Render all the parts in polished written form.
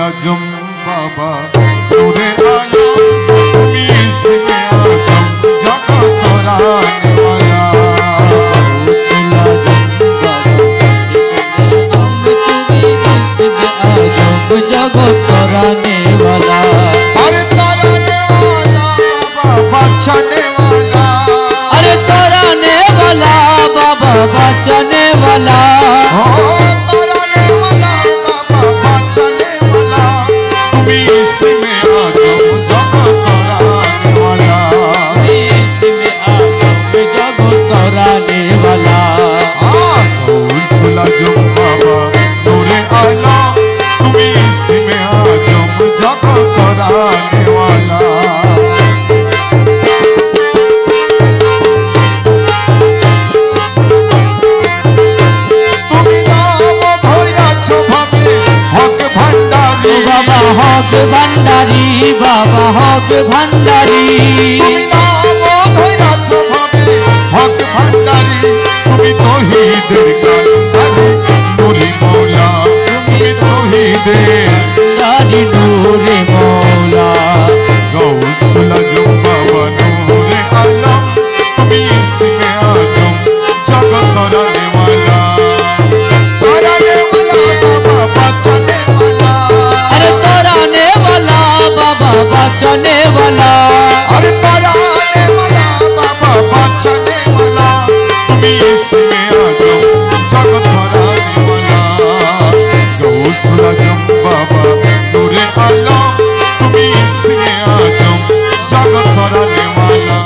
आजम बाबा नूरे आलम तुम इसमें आजम जगत कराने वाला जगत कराने वाला अरे तराने वाला बाबा बचाने वाला अरे तराने वाला बाबा बचाने वाला तराने वाला बाबा बचाने वाला तुम इसमें आजम जगत कराने वाला इसमें आजम जगत कराने वाला आजम बाबा नूरे आलम तुम इसमें आजम जगत कराने वाला हक भंडारी बाबा हक भंडारी हक भंडारी तुम तौहीदेर कांडारी नूरे मौला तुम तौहीदेर कांडारी नूरे मौला गौसुल आजम बाबा नूरे आलम तुम इसमें आजम जगत कराने वाला बाबा बचाने वाला तराने वाला बाबा बचाने वाला अरे तराने वाला बाबा बचाने वाला तुम इसमें आजम जगत कराने वाला गौसुल आजम बाबा नूरे आलम तुम इसमें आजम जगत कराने वाला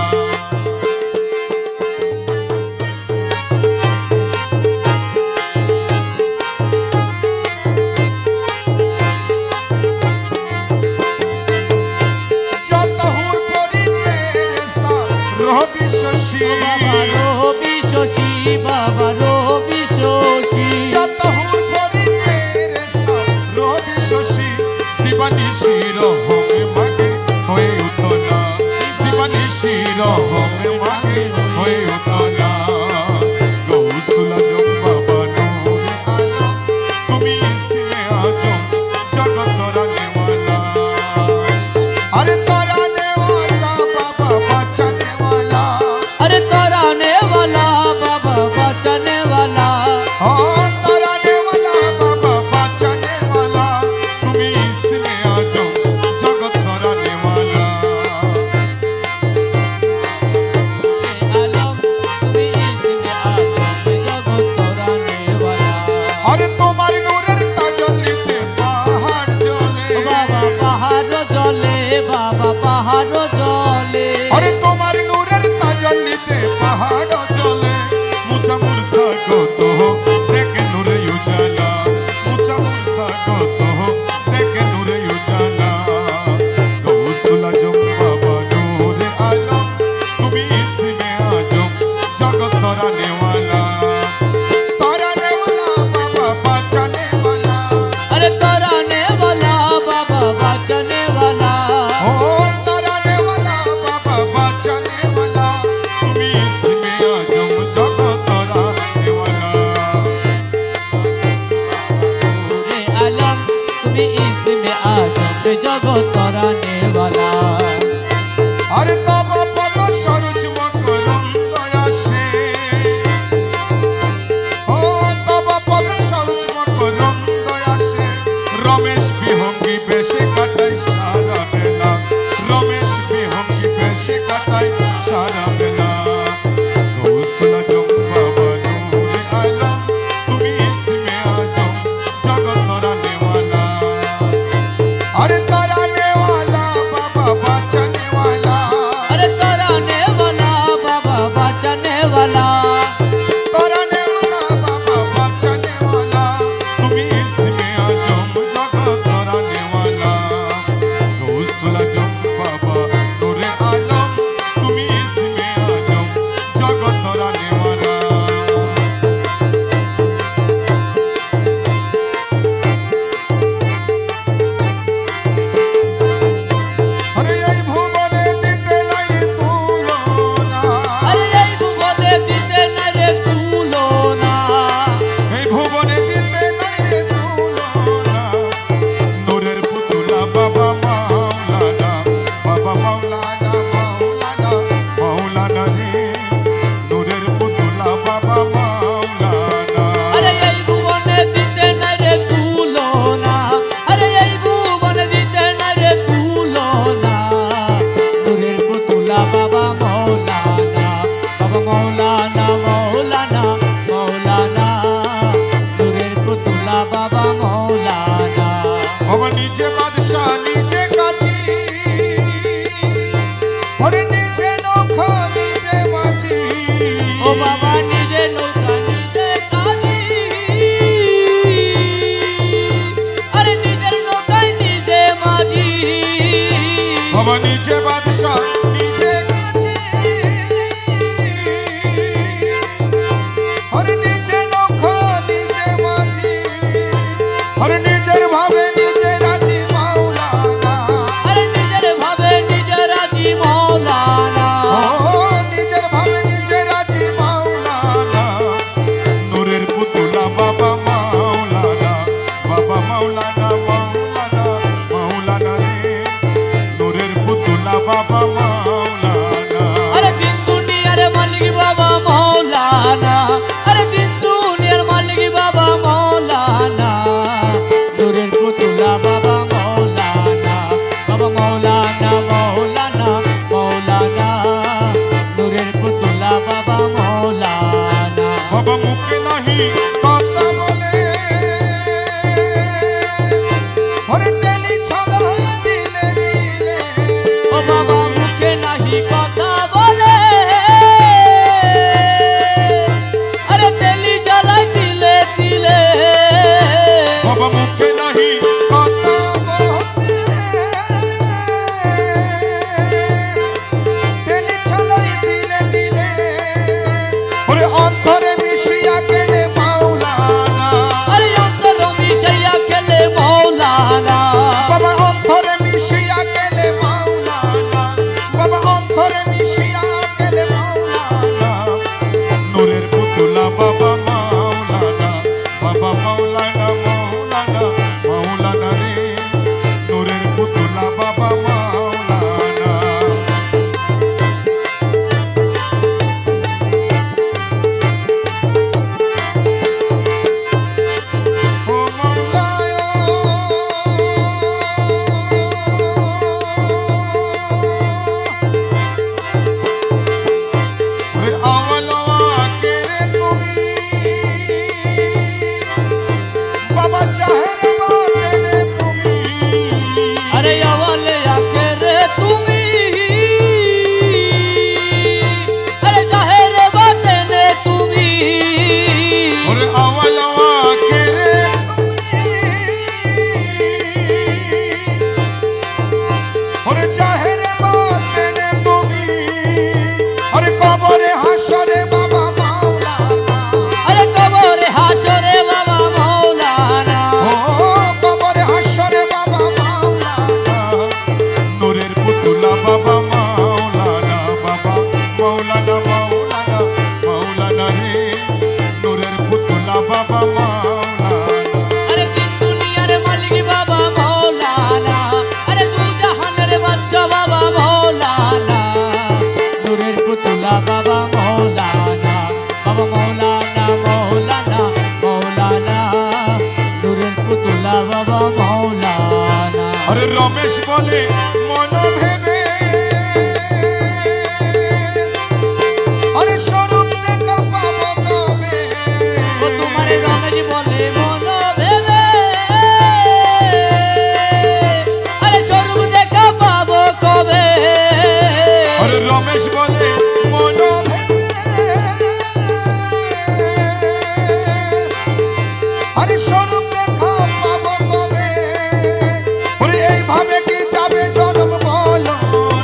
बाबा रोबी शशि जातहुर परी फेरेस्ता रोबी शशि दिवानिशी रहमे मागे होए उतला दिवानिशी रहमे मागे होए उतला गौसुल आजम बाबा नूरे आलम तुम इसमें आजम जगत कराने वाला अरे तराने वाला बाबा बचाने वाला अरे तराने वाला बाबा बचाने वाला तराने वाला बाबा बचाने वाला तुम इसमें आजम जगत कराने वाला आलम तुम इसमें आजम जगत कराने वाला अरे तुम्हारी नूरेर ताजल्लीते पहाड़ जले बाबा पहाड़ जले बाबा पहाड़ जले अरे तुम्हारी नूरेर ताजल्लीते पहाड़ जले मुझा मुर्सा को तो देखे नूरे उजाला मुझा मुर्सा को तो देखे नूरे उजाला गौसुल आजम बाबा नूरे आलम तुम इसमें आजम जगत कराने वाला बाबा बचाने वाला अरे तराने वाला बाबा बचाने वाला तराने वाला बाबा बचाने वाला तुम इसमें आजम जगत कराने वाला नूरे आलम तुम इसमें आजम जगत कराने वाला अरे तब पद सरोज मकरम दया से तब पद सरोज मकरम दया से रमेश बिहंगी बेशे काटाई सारा बेला रमेश बिहंगी बेशे काटाई सारा बेला गौसुल आजम बाबा नूरे आलम तुम इसमें आजम जगत कराने वाला अरे तराने वाला बाबा बचाने वाला अरे तराने वाला बाबा बचाने वाला तराने वाला बाबा बचाने वाला तुम इसमें आजम जगत कराने वाला বাবা নিজে বাদশাহ নিজে কাজী ওরে নিজে নৌকা নিজে মাঝি ও বাবা নিজে নৌকা নিজে কাজী আরে নিজের নৌকায় নিজে মাঝি বাবা নিজে বাদশাহ নিজে কাজী ওরে নিজে নৌকা নিজে মাঝি ওরে নিজের ভাবে নিজে রাজি মাওলানা আরে নিজের ভাবে নিজে রাজি মাওলানা ও নিজের ভাবে নিজে রাজি মাওলানা নূরের পুতুলা বাবা মাওলানা মাওলানা মাওলানা রে নূরের পুতুলা বাবা মাওলানা আরে দিন দুনিয়ার মালিক বাবা মাওলানা আরে দিন দুনিয়ার মালিক বাবা মাওলানা নূরের পুতুলা বাবা মাওলানা মাওলানা নূরের পুতুলা বাবা মাওলানা বাবা মুখে নাহি কথা বলে ওরে টেলি ছড়া দিলে দিলে ও বাবা মুখে নাহি কথা বলে আরে তেলি জ্বালাই দিলে দিলে বাবা মুখে নাহি কথা বলে টেলি ছড়াই দিলে দিলে ওরে অন্তরে মিশিয়া গেলে মাওলানা আরে অন্তর মিশাইয়া খেলে মাওলানা বাবা অন্তরে মিশিয়া গেলে মাওলানা বাবা অন্তরে মিশিয়া গেলে মাওলানা নূরের পুতুলা বাবা মাওলানা মাওলানা রে নূরের পুতুলা বাবা মাওলানা ও মাওলায় ওরে আওয়ালো আকে রে তুমি বাবা চাহের বাতে রে তুমি আরে আওয়ালে আকে রে তুমি আরে জাহেরে বাতেনে তুমি ওরে আওয়ালো আকে রে ওরে চাহের বাতে রে তুমি ওরে কবরে হাসরে বাবা মাওলানা আরে কবরে হাসরে বাবা মাওলানা ও কবরে হাসরে বাবা মাওলানা নূরের পুতুলা বাবা মাওলানা মাওলানা রে নূরের পুতুলা বাবা মাওলানা আরে দিন দুনিয়ার মালিক বাবা মাওলানা আরে দু জাহানের বাদশা বাবা মাওলানা নূরের পুতুলা বাবা মাওলানা নূরের পুতুলা বাবা মাওলানা আরে রমেশ বলে মন ভেবে আরে স্বরূপ দেখা পাবো কবে ও তোমার রমেশ বলে মন ভেবে আরে স্বরূপ দেখা পাবো কবে আরে রমেশ বলে মন ভেবে আরে স্বরূপ দেখা পাবো কবে ওরে এইভাবে কি যাবে জন্ম বলো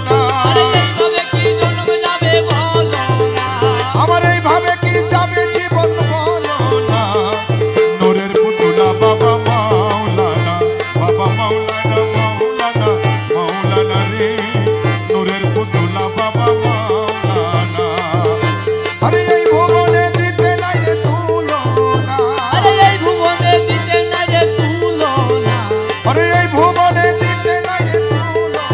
না আরে এইভাবে কি জন্ম যাবে বলো না আমার এইভাবে কি যাবে জীবন বলো না নূরের পুতুলা বাবা মাওলানা মাওলানা রে নূরের পুতুলা বাবা মাওলানা আরে এই ভুবনে দিতে নাই রে তুলনা আরে এই ভুবনে দিতে না রে তুলনা আরে এই ভুবনে দিতে নাই রে তুলনা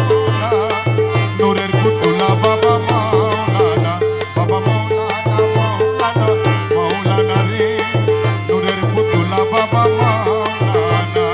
নূরের পুতুলা বাবা মাওলানা মাওলানা রে নূরের পুতুলা বাবা মাওলানা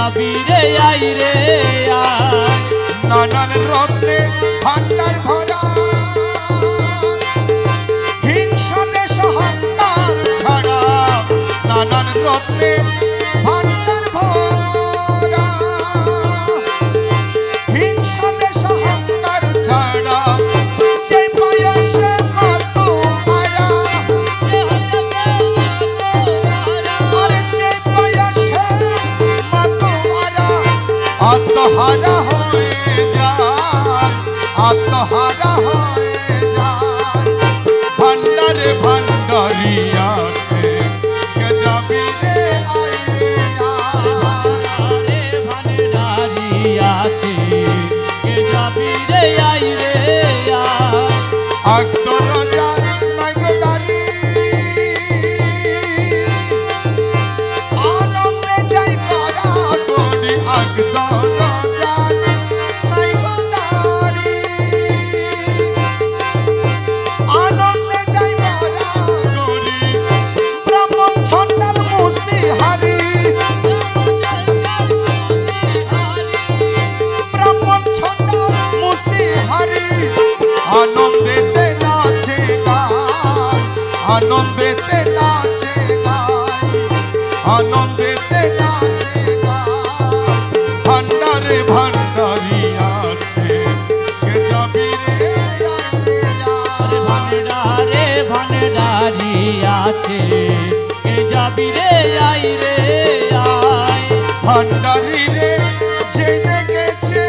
যাবি রে আই রে আয় নানান রত্নে ভান্ডার ভরা হিংসা দেশ অহংকার ছাড়া নানান রত্নে ভান্ডার ভরা হিংসা দেশ অহংকার ছাড়া সেই বয়সে কত হারা আরে সেই বয়সে কত হারা আত্মহারা হয়ে যায় আত্মহারা হয়ে যায় ভান্ডারে ভান্ডারি আছে কে যাবি রে আই রে রে ভান্ডারি আছে কে যাবি রে আই রে আয় আকদর রাজার নাইগোদারি আনন্দে যাই কারা করি আকদর রাজার নাইগোদারি আনন্দে যাই কারা করি ব্রাহ্মণ ছন্দার মুসি হারি ব্রাহ্মণ ছন্দার মুসি হারি আনন্দেতে নাচে গায় আনন্দেতে নাচে গায় আনন্দেতে নাচে গায় ভান্ডারে ভান্ডারি আছে কে যাবি রে আই রে আরে ভান্ডারে ভান্ডারি আছে কে যাবি রে আই রে আয় ভান্ডারি রে যে দেখেছে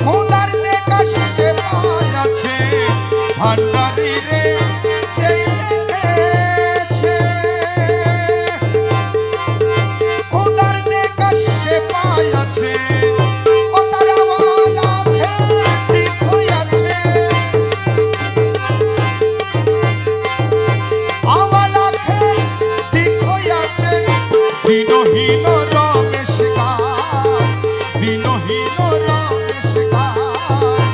খোদার দেখা সে পায়াছে ভান্ডারি রে যে দেখেছে খোদার দেখা সে পায়াছে ও তারা ওয়ালা ঠিক হইয়াছে আওয়ালা ঠিক হইয়াছে দিনহীন রমেশ গায় দিনহীন রমেশ গায়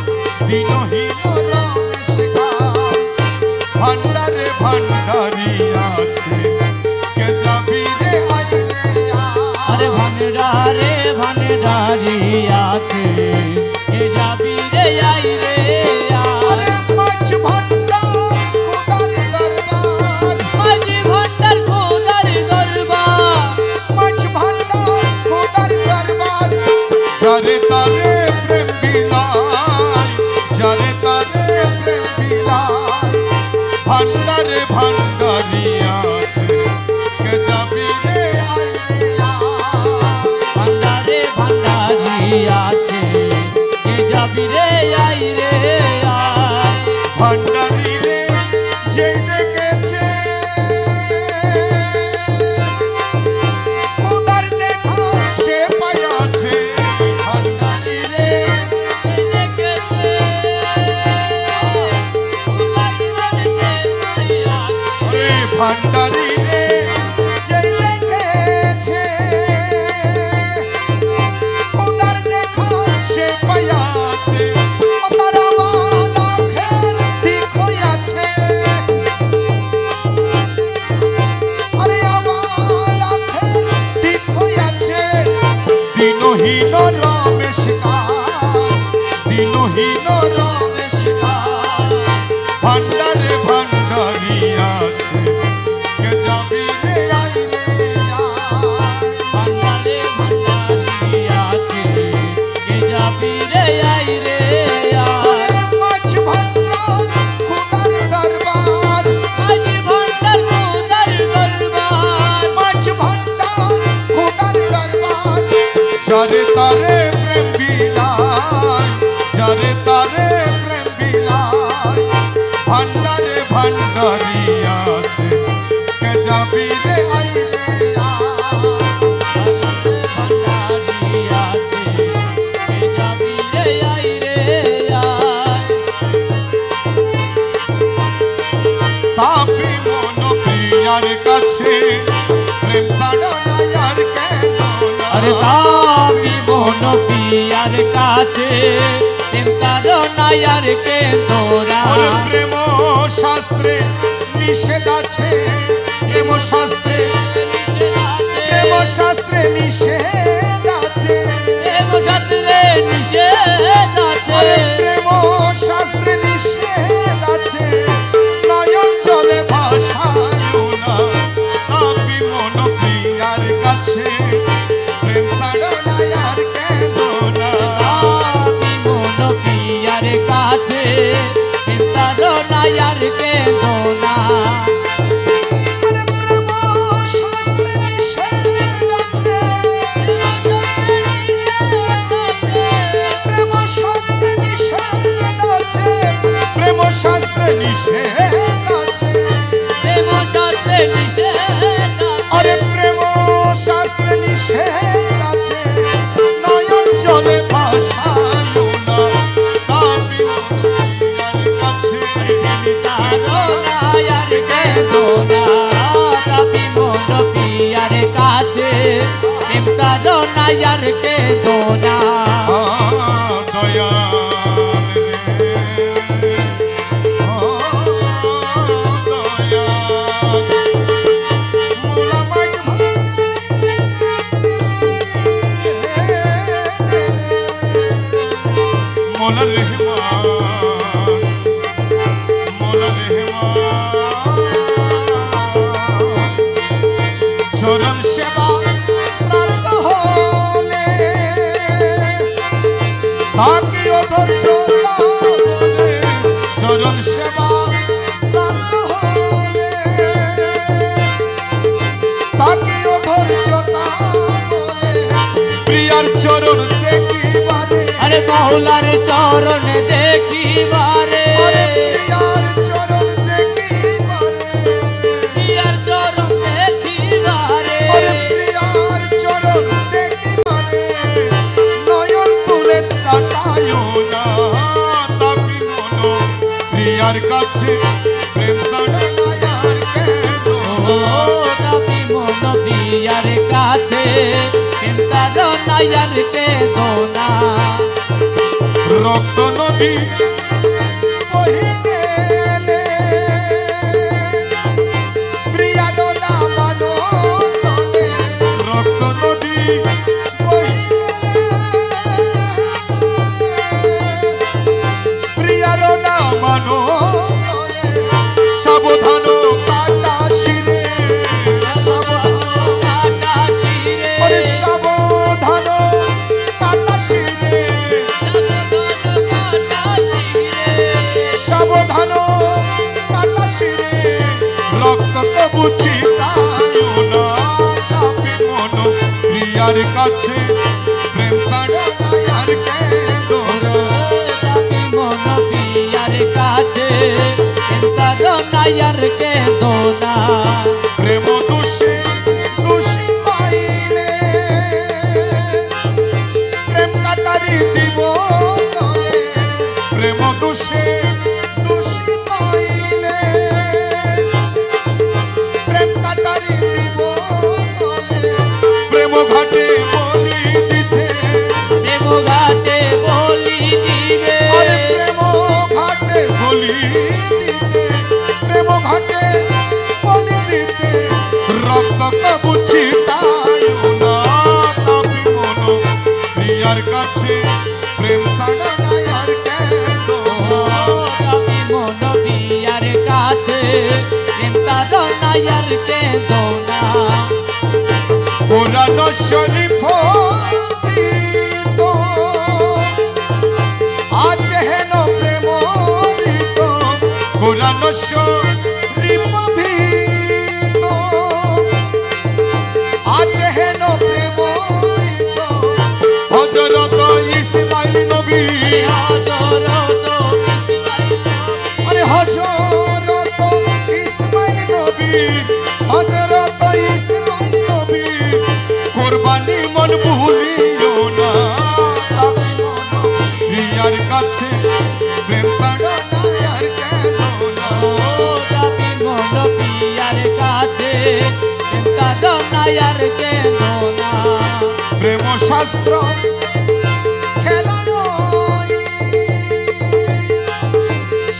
দিনহীন রমেশ গায় ভান্ডারে ভান্ডারি আছে কে যাবি রে আই রে আরে ভান্ডারে ভান্ডারি আছে কে যাবি রে আই রে আয় আরে মাছ ভান্ডার খোদার দরবার মাঝি ভান্ডার খোদার দরবার মাছ ভান্ডার খোদার দরবার যারে তারে প্রেম বিলায় যারে তারে প্রেম বিলায় ভান্ডারে ভান্ডারি আছে কে যাবি রে আই রে ভান্ডারে ভান্ডারি আছে কে যাবি রে আই রে আয় ভান্ডারি রে যে দেখেছে খোদার দেখা সে পাইয়াছে ভান্ডারি রে দেখেছে খোদাই মানুষে পাইয়াছে ওরে ভান্ডারি রে যে দেখেছে খোদার দেখা সে পাইয়াছে ও তারা ওয়ালা ঠিক হইয়াছে আরে আওয়ালা ঠিক হইয়াছে দিনহীন রমেশ গায় দিনহীন রমেশ গায় ভান্ডারে ভান্ডারি আছে কে যাবি রে আই রে ভান্ডারে ভান্ডারি আছে কে যাবি রে আই রে আয় মাছ ভান্ডার খোদার দরবার মাঝি ভান্ডার খোদার দরবার মাছ ভান্ডার খোদার দরবার যারে তারে প্রেম বিলায় যারে তারে প্রেম বিলায় ভান্ডারে ভান্ডারি আছে কে যাবি রে আই রে ভান্ডারি আছে কে যাবি রে আই রে আয় তাপি মন প্রিয়ার কাছে প্রেম তাড়না আর কেন আরে তামি মন পিয়ার কাছে প্রেম তাড়নায় আর কে তোরা ওরে প্রেম শাস্ত্রে নিষেধ আছে প্রেম শাস্ত্রে নিষেধ আছে প্রেম শাস্ত্রে নিষেধ আছে, প্রেম শাস্ত্রে নিষেধ আছে, আরে প্রেম শাস্ত্রে নিষেধ আছে, নয়ন জলে ভাসায়ও না তাপি মন প্রিয়ার কাছে, প্রেম তাড়নায় আর কেঁদো না। আমি মন প্রিয়ার কাছে তাড়নায় আর কেঁদো না। আরে প্রেম শাস্ত্রে নিষেধ আছে, প্রেম শাস্ত্রে নিষেধ আছে, প্রেম শাস্ত্রে নিষেধ আছে, প্রেম শাস্ত্রে নিষেধ আরে প্রেম শাস্ত্রে নিষেধ আছে, নয়ন জলে ভাসায়ও না তাপি মন প্রিয়ার কাছে, তাড়নায় আর কেঁদো না। তাপি মন প্রিয়ার কাছে তাড়নায় আর কেঁদো না। দয়াল রে, দয়াল মোলামাই মোলা রহমান, মোলা রহমান, চরণ সেবা শ্রাদ্ধ হলে থাকিও ধৈর্য বলে, চরণ সেবা শ্রাদ্ধ হলে থাকিও ধৈর্য বলে, প্রিয়ার চরণ দেখিবারে, আরে মৌলার চরণ দেখিবারে, আরে প্রিয়ার চরণ দেখিবারে, প্রিয়ার চরণ দেখিবারে, আরে প্রিয়ার চরণ দেখিবারে, নয়ন তুলে তাকায়ও না তাপি মন প্রিয়ার কাছে, প্রেম তাড়নায় আর কেঁদো ও না। তাপি মন প্রিয়ার কাছে তাড়নায় আর কেঁদো না। রক্ত নদী বহে গেলে, প্রিয়ার দামানো তলে, রক্ত নদী বহে গেলে, প্রিয়ার দামানো তলে, সাবধান কাটা শিরে, সাবধান কাটা শিরে, ওরে সাবধান কাটা শিরে, কাটা শিরে, সাবধান কাটা শিরে, রক্ত তবু ছিটায়ও না তাপি মন প্রিয়ার কাছে, প্রেম তাড়নায় আর কেঁদো না। তাপি মন প্রিয়ার কাছে তাড়নায় আর কেঁদো না। প্রেম দোষে দোষী পাইলে, প্রেম কাটারি দিব তলে, প্রেম দোষে দোষী পাইলে, প্রেম কাটারি দিব তলে, প্রেম ঘাটে বলি দিতে, প্রেম ঘাটে বলি দিবে, আরে প্রেম ঘাটে বলি দিতে, প্রেম ঘাটে বলি দিতে, রক্ত কবু ছিটায়ও না তাপি মন প্রিয়ার কাছে, প্রেম তাড়নায় আর কেঁদো না। তাপি মন প্রিয়ার কাছে তাড়নায় আর কেঁদো না। কোরআন শরীফ গীত আছে হেন প্রেম গীত, কোরআন শরীফ গীত আছে হেন প্রেম গীত, হযরত ইসমাইল নবী, আরে হযরত ইসমাইল নবী, হযরত ইসমাইল নবী, কোরবানি মন ভুলিও না তাপি মন প্রিয়ার কাছে, প্রেম তাড়নায় আর কেঁদো না। তাপি মন প্রিয়ার কাছে তাড়নায় আর কেঁদো না। প্রেম শাস্ত্র খেলা নয়,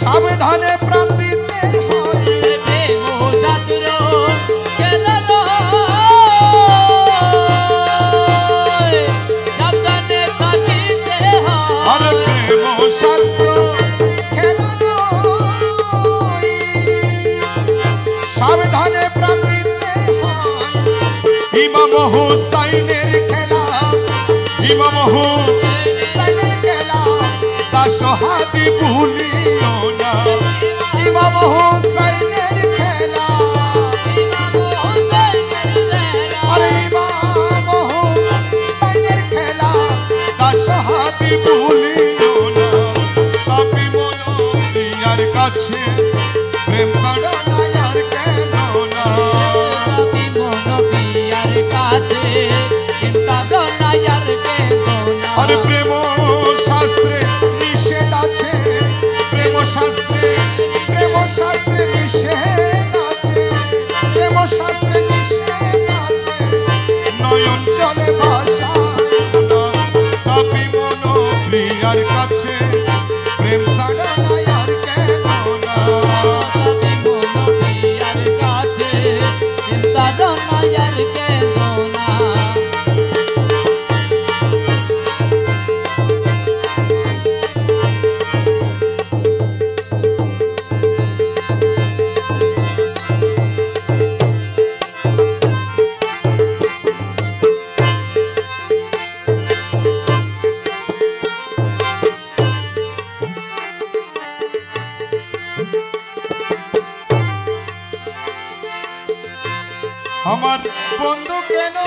সাবধানে প্রাণ দিতে হয়, প্রেম শাস্ত্র খেলা ইমাম হুসাইনের খেলা দাসহাতি ভুলিও না ইমাম হুসাইনের খেলা আরে ইমাম হুসাইনের খেলা দাসহাতি ভুলিও না পাপী মনোরিয়ার কাছে প্রেম করা আর কেন না পাপী মনোরিয়ার কাছে আরে প্রেম শাস্ত্রে নিষেধ আছে প্রেম শাস্ত্রে নিষেধ আছে প্রেম শাস্ত্রে নিষেধ আছে নয়ন জলে ভাষা পাপী মনোরিয়ার কাছে প্রেম ছাড়া আর কেন না পাপী মনোরিয়ার কাছে চিন্তা আর কেন না আমার বন্ধু কেন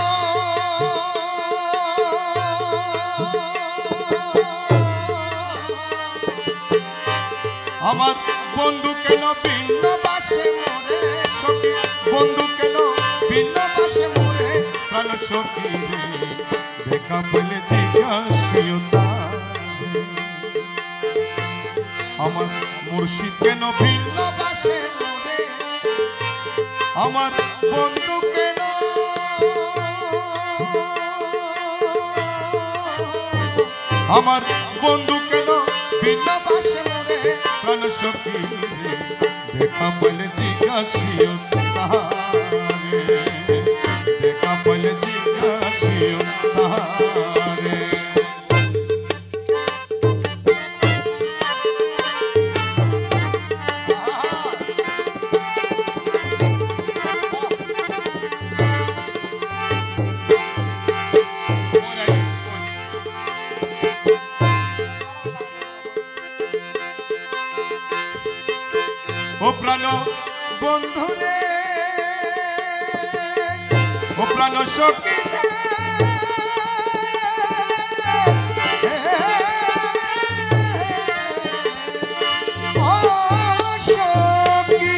আমার বন্ধু কেন ভিন্ন বাসে মরে সখী বন্ধু কেন ভিন্ন বাসে মরে প্রাণ সখী দেখা পেলে জিজ্ঞাসিও আমার মুর্শিদ কেন ভিন্ন বাসে মরে আমার বন্ধু কেন আমার বন্ধু কেন ভিন্ন বাসে মরে প্রাণ সখী দেখা পেলে জিজ্ঞাসিও তাহারে দেখা পেলে জিজ্ঞাসিও তাহারে ও প্রাণ বন্ধু রে ও প্রাণ সখী ও সখী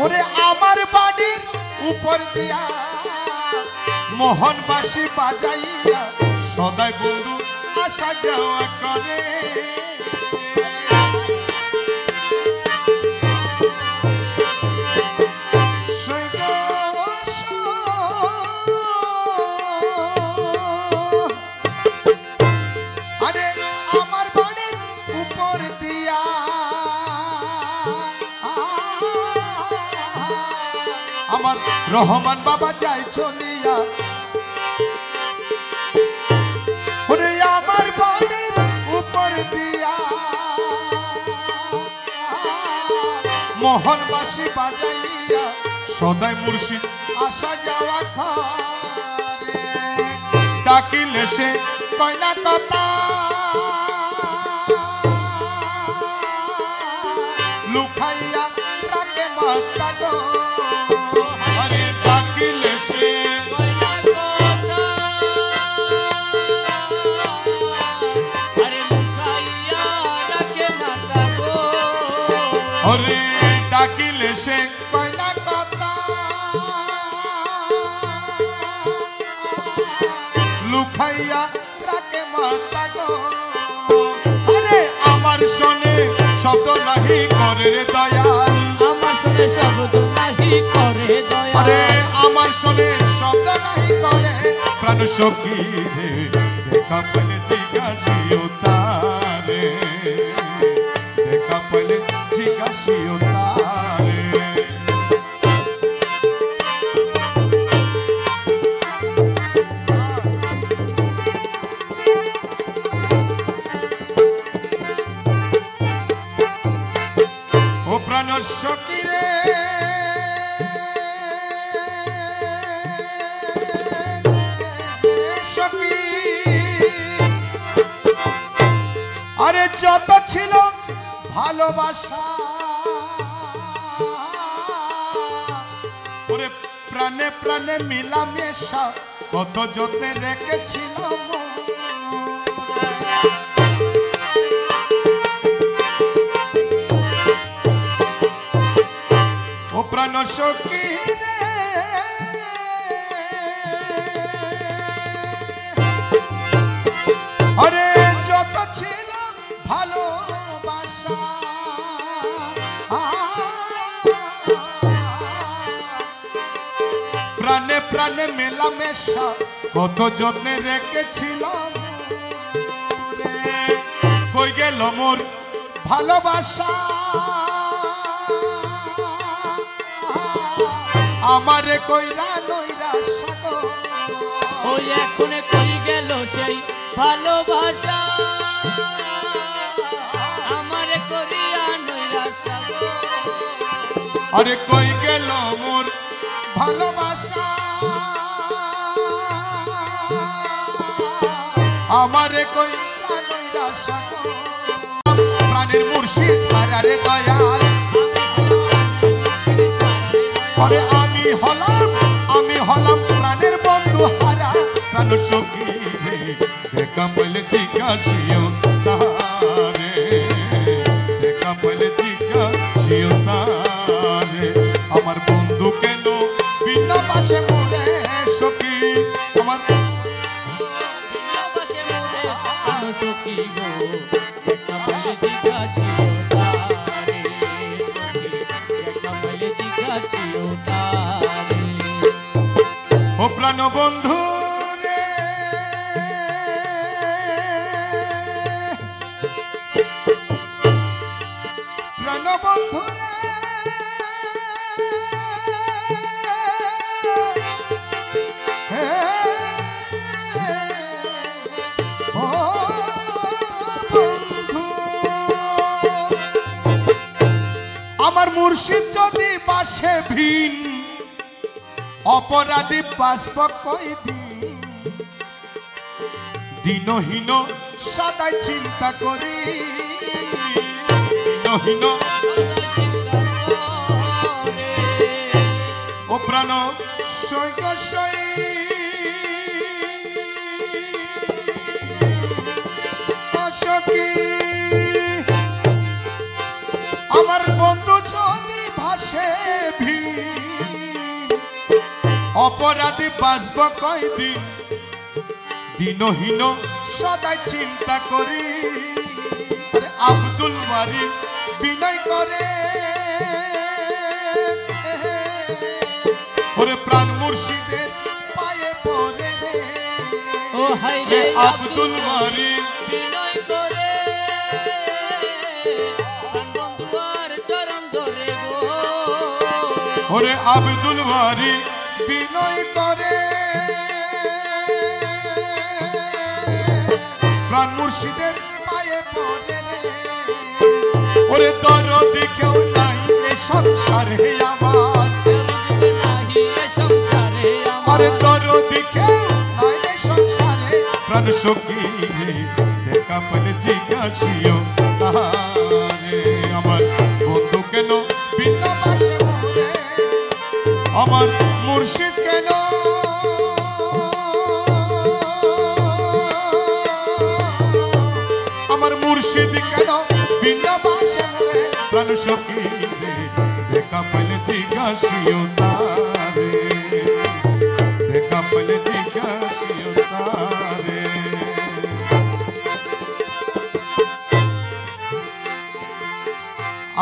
ওরে আমার বাড়ির উপর দিয়া মোহনবাসী বাজাইয়া সদাই বন্ধু আসা যাওয়া করে আরে আমার বাড়ির উপর দিয়া আমার রহমান বাবা যায় চলিয়া ওরে আমার বাড়ির উপর দিয়া মোহনবাসী বাজাইয়া সদাই মুর্শিদ আসা যাওয়া ঘরে ডাকিলে সে কয়না কথা লুকাইয়া তাকে মাতা গো আরে ডাকিলে সে ওরে ডাকিলে সে কয়না কথা লুকাইয়া রাখে মাতা গো আরে আমার শোনে শব্দ নাহি করে রে দয়াল আমার শোনে শব্দ নাহি করে দয়াল আরে আমার শোনে শব্দ নাহি করে প্রাণ সখী রে দেখা পেলে জিজ্ঞাসিও তারে দেখা পেলে জিজ্ঞাসিও তারে ও প্রাণ সখী রে যত ছিল ভালোবাসা ওরে প্রাণে প্রাণে মিলামেশা কত যত্নে রেখেছিলাম ও প্রাণ সখী রে আরে যত ছিল ভালোবাসা প্রাণে প্রাণে মেলামেশা কত যত্নে রেখেছিলাম কই গেল মোর ভালোবাসা আমারে কইরা নইরা সাগো ওই এখন কই গেল সেই ভালোবাসা আমারে করিয়া নইরা সাগো আরে কই গেল মোর ভালোবাসা আমারে কইরা নইরা সাগো প্রাণের মুর্শিদ হারারে দয়াল আরে আমি হলাম প্রাণের বন্ধু হারা প্রাণ সখী দেখা পেলে জিজ্ঞাসিও তারে দেখা পেলে জিজ্ঞাসিও তারে আমার বন্ধু কেন বিনা পাশে মরে সখী আমার বিনা পাশে মরে প্রাণ সখী গো দেখা পেলে জিজ্ঞাসিও তারে দেখা পেলে জিজ্ঞাসিও তারে ও প্রাণ বন্ধু রে প্রাণ বন্ধু রে ও বন্ধু আমার মুর্শিদ যদি বাসে ভিন অপরাধী বাঁচব কয়দিন দিনহীন সদাই চিন্তা করি দিনহীন ও প্রাণ সৈক সই সখী আমার বন্ধু যদি ভাসে অপরাধী বাঁচব কয়দিন দিনহীন সদাই চিন্তা করি আব্দুল বারি বিনয় করে ওরে প্রাণ মুর্শিদের পায়ে পড়ে রে ও হাই রে আব্দুল বারি বিনয় করে প্রাণ বন্ধুর চরণ ধরে গো ওরে আব্দুল বারি বিনয় করে প্রাণ মুর্শিদের পায়ে পড়ে রে ওরে দরদি কেউ নাই এই সংসারে আমার আরে দরদি কেউ নাই এই সংসারে প্রাণ সখী দেখা পেলে জিজ্ঞাসিও তাহারে আমার বন্ধু কেন বিনা পাশে মরে আমার মুর্শিদ কেন আমার মুর্শিদ কেন বিনা পাশে মরে প্রাণ সখী দেখা পেলে জিজ্ঞাসিও তারে দেখা পেলে জিজ্ঞাসিও তারে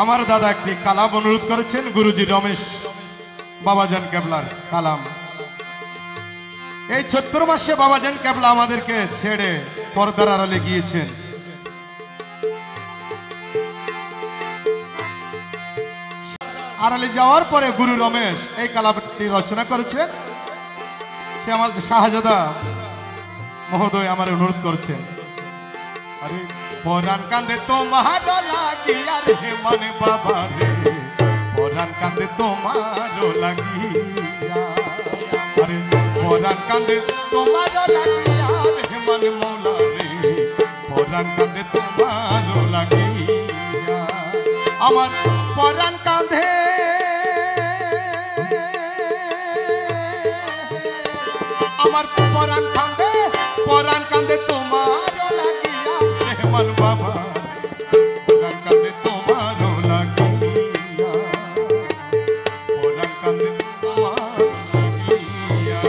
আমার দাদা একটি কালাম অনুরোধ করেছেন গুরুজি রমেশ বাবাজান কেবলার কালাম এই ৭৬ মাসে বাবাজান কেবলা আমাদেরকে ছেড়ে পর্দার আড়ালে গিয়েছেন আড়ালে যাওয়ার পরে গুরু রমেশ এই কালামটি রচনা করেছেন সে আমার শাহজাদা মহোদয় আমার অনুরোধ করছেন আরে পরাণ কান্দে তোমার লাগিয়া রে মানে বাবা রে পরাণ কান্দে তোমার লাগিয়া আরে পরাণ কান্দে তোমার লাগিয়া রে মানে মৌলা রে পরাণ কান্দে তোমার আমার পরাণ কাঁধে আমার পরাণ কাঁধে তোমারও লাগিয়া রেহমান বাবা পরাণ কাঁধে তোমারও লাগিয়া পরাণ কাঁধে তোমারও লাগিয়া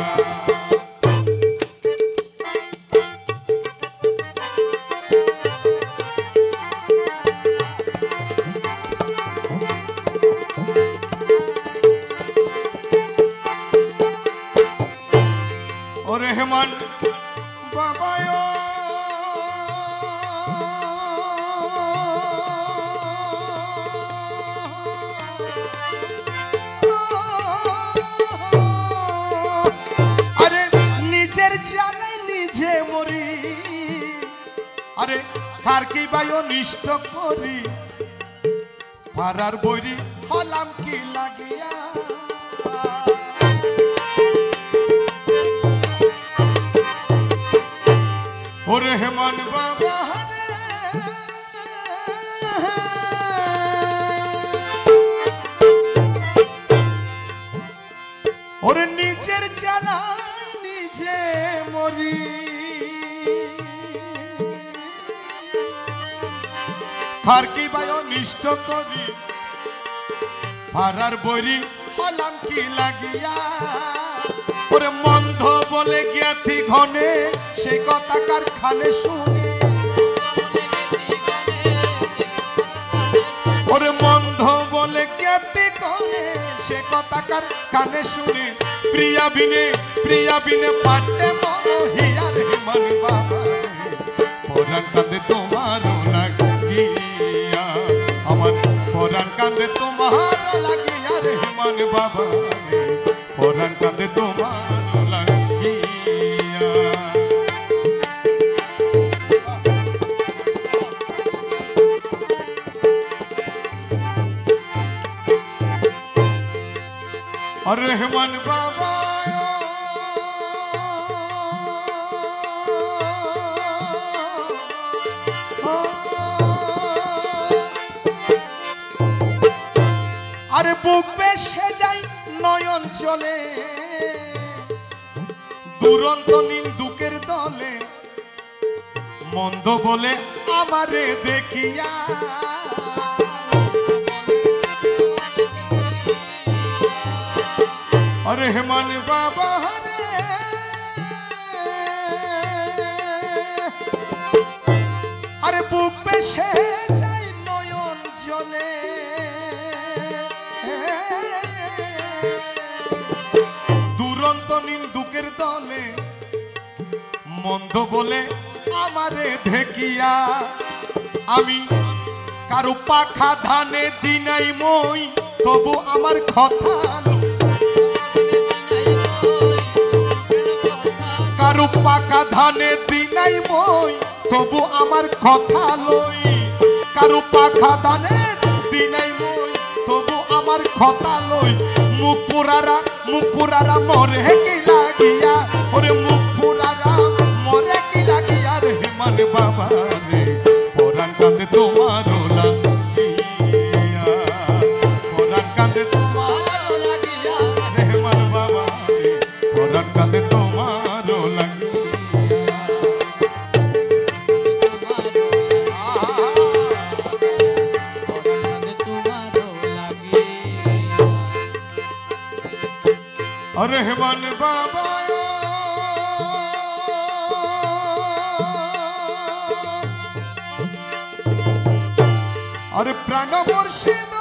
ও রেহমান বাবায় আরে নিজের জানাই নিজে মরি আরে কার কি বায় নিষ্ঠ করি পাড়ার বৈরি হলাম কি লাগিয়া ও রেহমান বাবা ওরে নিজের জানা নিজে মরি আর কি বায় নিষ্ঠ করি পাড়ার বৈরি হলাম কি লাগিয়া ওরে মন্ধ বলে জ্ঞাতি ঘনে সে কথা কার খানে শুনি ওরে মন্ধ বলে জ্ঞাতি ঘনে সে কথা কার কানে শুনি প্রিয়া বিনে পাটে মহিয়া রেহমান বাবা পরাণ কাঁধে তোমারও লাগিয়া আমার পরাণ কাঁধে তোমারও লাগিয়া রেহমান বাবা পরাণ কাঁধে তোমারও লাগিয়া রেহমান বাবা আরে বুক বেশে যাই নয়ন চলে দুরন্ত নিন্দুকের দলে মন্দ বলে আমারে দেখিয়া আরে হেমান বাবা রে আরে বুক বেশে যাই নয়ন জলে দুরন্ত নিন্দুকের দলে মন্দ বলে আমারে ঢেকিয়া আমি কারো পাখা ধানে দিনাই মই তবু আমার কথা কারো পাকা ধানে দিনাই মই তবু আমার কথা লই কারো পাখা ধানে দিনাই মই তবু আমার কথা লই মুখ পুরারা মরে কি লাগিয়া ওরে মুখ পুরারা মরে কি লাগিয়া রে হেমান বাবা রে পরাণ কাঁধে তোমারও লাগিয়া পরাণ কাঁধে তোমারও লাগিয়া রে হেমান বাবা রে পরাণ কাঁধে তোমারও লাগিয়া রেহমান বাবা আরে প্রাণ মুর্শিদ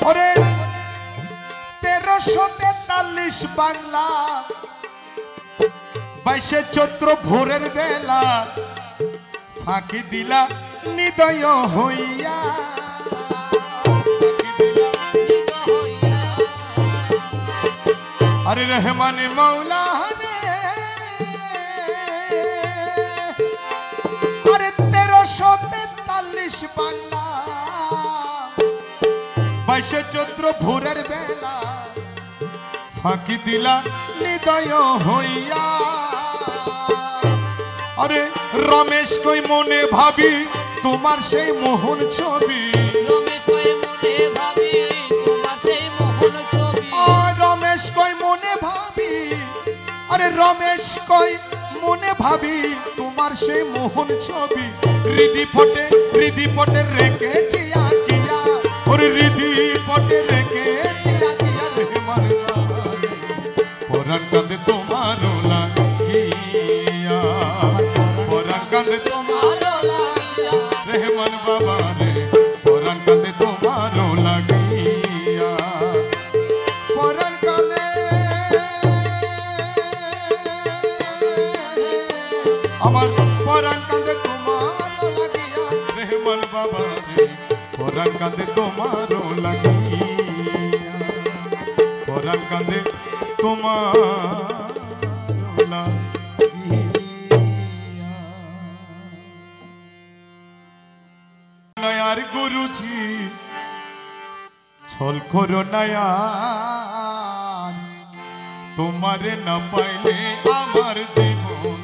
ওরে 1343 বাংলা 22 চৈত্র ভোরের বেলা ফাঁকি দিলা নিদয় হইয়া আরে রহমান মৌলা আরে 1343 বাংলা 22 চৈত্র ভোরের বেলা ফাঁকি দিলা হৃদয় হইয়া আরে রমেশ কই মনে ভাবি তোমার সেই মোহন ছবি রমেশ কই মনে ভাবি তোমার সেই মোহন ছবি রমেশ কই মনে ভাবি আরে রমেশ কই মনে ভাবি তোমার সেই মোহন ছবি হৃদি পটে রেখেছি আঁকিয়া ওরে হৃদি পটে রেখেছি আঁকিয়া রে মারলা পরাণ কাঁদে তোমার লাগিয়া পরাণ কাঁদে তোমার লাগিয়া রেহমান বাবা রে পরাণ কাঁদে তোমার লাগিয়া পরাণ কাঁদে আমার পরাণ কাঁদে তোমার লাগিয়া রেহমান বাবা রে পরাণ কাঁদে তোমার লাগিয়া পরাণ কাঁদে তোমার লাগিয়া নয়ার গুরুজি ছল করো নয়ার তোমারে না পাইলে আমার জীবন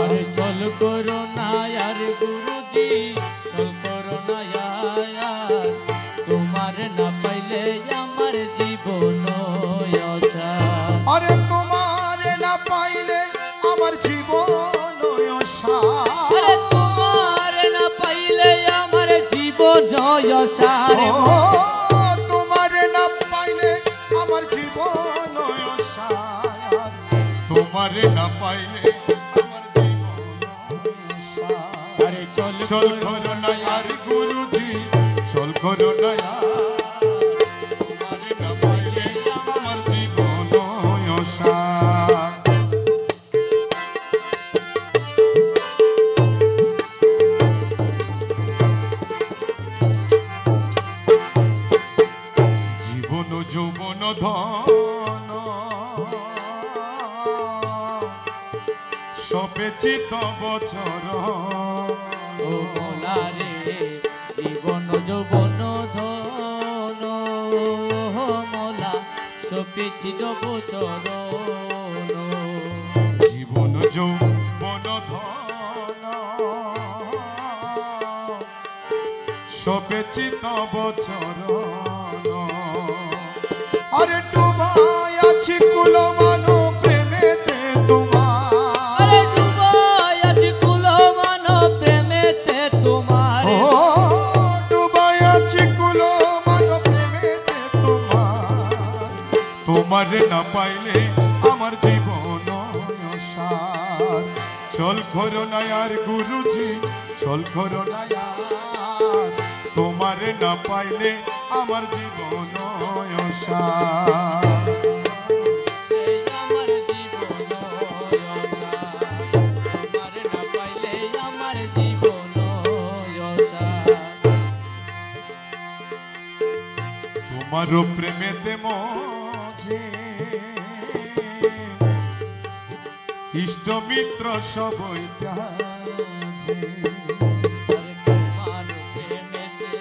আরে চল করো না আর গুরুজি চল করো না আর তোমার না পাইলে আমার জীবন আরে তোমারে না পাইলে আমার জীবন আরে তোমার না পাইলে আমার জীবন তোমারে না পাইলে আমার জীবন তোমারে না পাইলে আমার জীবন আরে চল চল করো না আর গুরুজি চল করো না তোমারে না পাইলে আমার জীবন জীবন যৌবন ধন সবে চিত বছর ও মোলা রে জীবন যৌবন ধন মোলা সপেছি বচরণ জীবন যৌবন ধন সবে চিত বছর আরে ডুবাই আছি কুলমানো প্রেমেতে তোমার আরে ডুবাই আছি কুলমানো প্রেমেতে তোমার ডুবাই আছি কুলমানো প্রেমেতে তোমার তোমারে না পাইলে আমার জীবন সার চল করো না আর গুরুজি চল করো না আর তোমারে না পাইলে আমার জীবন সার আমার জীবন তোমার না পাইলে আমার জীবন তোমার প্রেমেতে মজে ইষ্ট মিত্র সবই ত্যাজে তোমার প্রেমেতে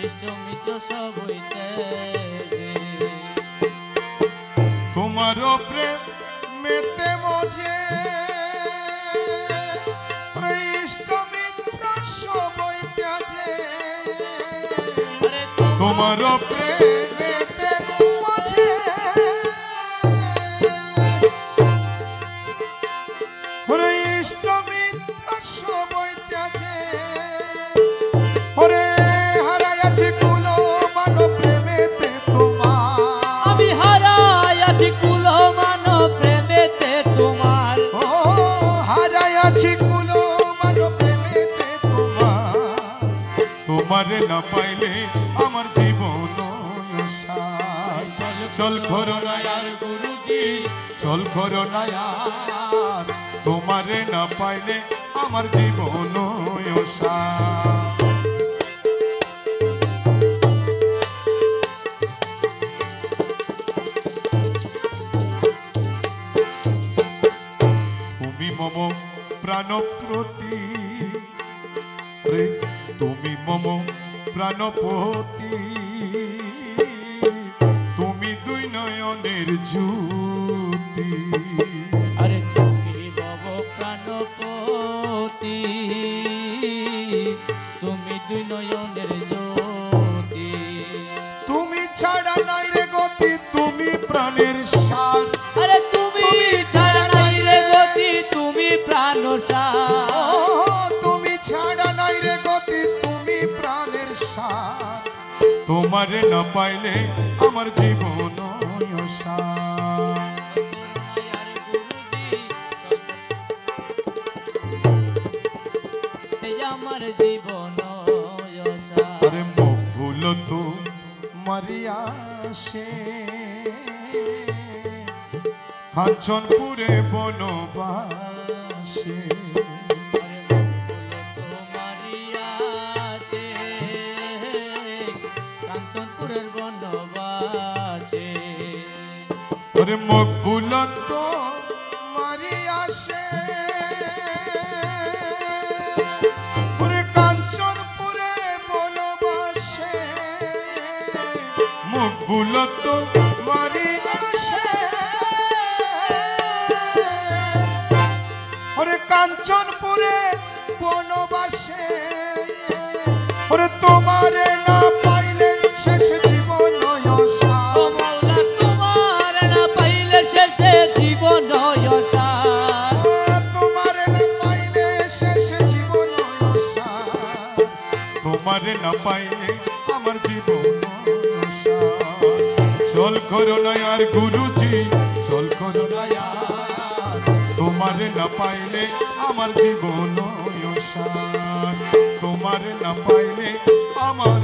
ইষ্ট মিত্র সব হইতে তোমার প্রেমেতে মজে ইষ্ট মিত্র সবই ত্যাজে তোমার প্রেমেতে মজে ইষ্ট মিত্র সবই ত্যাজে ওরে হারাই আছে কুলো মানো প্রেমেতে তোমার আমি হারাই আছি কুলো মানো প্রেমেতে তোমার ও হারাই আছি কুলো মানো প্রেমেতে তোমার তোমারে না পাইলে আমার জীবন সার চল করো না আর গুরুজি চল করো না আর তোমারে না পাইলে আমার জীবন সার তুমি মম প্রাণপ্রতি রে তুমি মম প্রাণপতি তুমি দুই নয়নের জ্যোতি আরে তুমি ভব প্রাণপতি তুমি দুই নয়নের জ্যোতি তুমি ছাড়া নাই রে গতি তুমি প্রাণের সার আরে তুমি ছাড়া নাই রে গতি তুমি প্রাণ সার তুমি ছাড়া নাই রে গতি তুমি প্রাণের সার তোমারে না পাইলে আমার জীবন সার আমার জীবন আরে মুখ ভুলো তো মারিয়া সে কাঞ্চনপুরে বনবাসে কাঞ্চনপুরের বনবাসে আরে মুখ ভুলো তো মারিয়া সে কাঞ্চনপুরে বনবাসে মুখ ভুলো তো মারিয়া সে ওরে কাঞ্চনপুরে বনবাসে ওরে তোমারে না পাইলে শেষ জীবন তোমার না পাইলে শেষে জীবন তোমারে না পাইলে শেষ জীবন তোমারে না পাইলে আমার জীবন চল করো না আর গুরুজি চল করো না আর তোমারে না পাইলে আমার জীবন তোমারে না পাইলে আমার